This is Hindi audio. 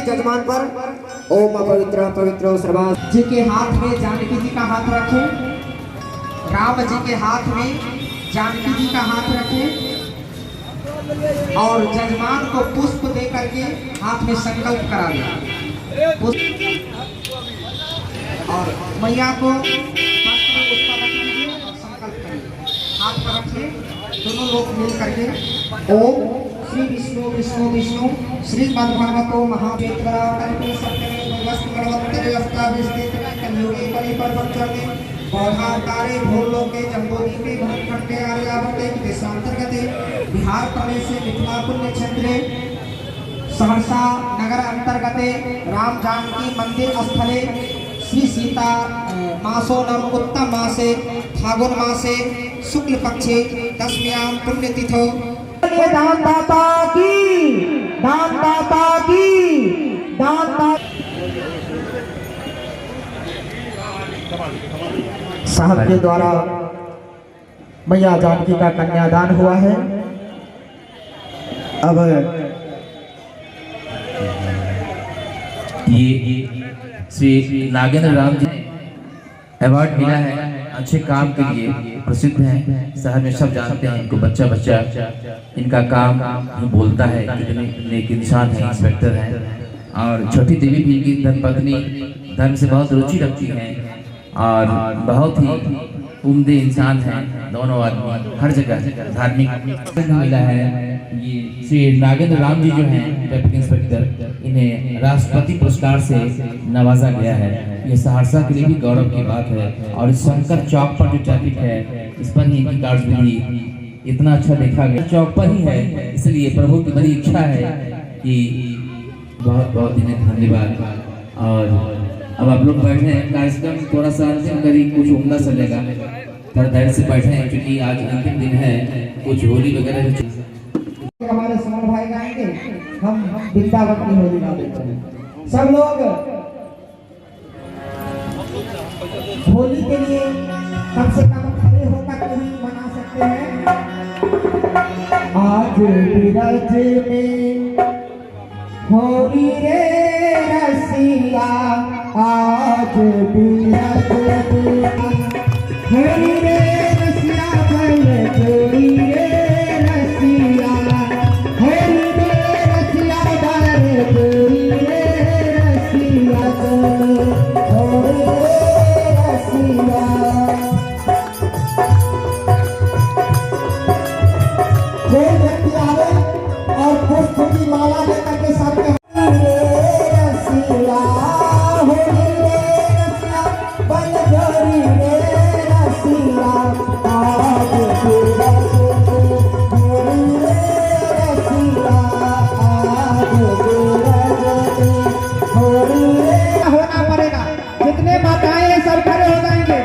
जजमान पर ओम पवित्र पवित्र सर्वा जी के हाथ में जानकी जी का हाथ रखे, राम जी के हाथ में जानकी जी का हाथ रखे और जजमान को पुष्प दे करके हाथ में संकल्प करा दिया और मैया को संकल्प करिए, हाथ पर रखिए, दोनों लोग मिल करके ओम श्री विष्णु विष्णु विष्णु श्रीमद् भगवतो महावेत्रा कल्पे सत्यमे वस्तुकर्मत्तरे अस्ताविष्टितमे कलियुगे कलिपर्वतचरणे बौधावतारे भूलोके जम्बूद्वीपे भरतखंडे आर्यावर्ते देशांतर्गते बिहार प्रदेश मिथिला पुण्य क्षेत्रे सहरसा नगर अंतर्गते राम जानकी मंदिर स्थले श्री सीता मासो नम उत्तम मासे फागुन मासे शुक्ल पक्षे दशम्यां पुण्यतिथौ दानदाता की दानदाता की दानदाता साहब के द्वारा मैया जानकी का कन्यादान हुआ है। अब ये श्री नागेंद्र राम जी अवार्ड मिला है, अच्छे काम के लिए प्रसिद्ध हैं, शहर में सब जानते हैं इनको, बच्चा बच्चा इनका काम ही बोलता है, कितने नेक इंसान है, इंस्पेक्टर हैं और छोटी देवी भी इनकी धर्मपत्नी, धर्म से बहुत रुचि रखती हैं और बहुत ही उम्दे इंसान हैं दोनों आदमी, हर जगह धार्मिक मिला है। ये श्री नागेंद्र राम जी जो हैं ट्रैफिक इंस्पेक्टर, इन्हें राष्ट्रपति पुरस्कार से नवाजा गया है। ये सहरसा के लिए भी गौरव की बात है और इस शंकर चौक पर जो ट्रैफिक है इस पर ही इनकी कार्यविधि इतना अच्छा देखा गया, चौक पर ही है, इसलिए प्रभु की बड़ी इच्छा है कि बहुत बहुत इन्हें धन्यवाद। और अब आप लोग बैठे हैं, कार्यक्रम थोड़ा सा अंतिम करी कुछ उम्दा चलेगा, पर धैर्य से बैठे हैं क्योंकि आज अंतिम दिन है, कुछ होली वगैरह हमारे समर भाई गाएंगे, हम वृंदावन की होली गा देते हैं। सब लोग होली के लिए कम से कम खड़े होकर के ही मना सकते हैं। आज बिरज में होली रे रसिया, आज बिरज में होली रे रसिया, भले जोड़ी रे रसिया, आवे और पुष्प की माला लेकर के सबके रसिया हो रे रसिया बन जोरी रे रसिया आज तेरा होरी रे रसिया आज तेरा होरी रे होना पड़ेगा। जितने माताएं हैं सब खड़े हो जाएंगे।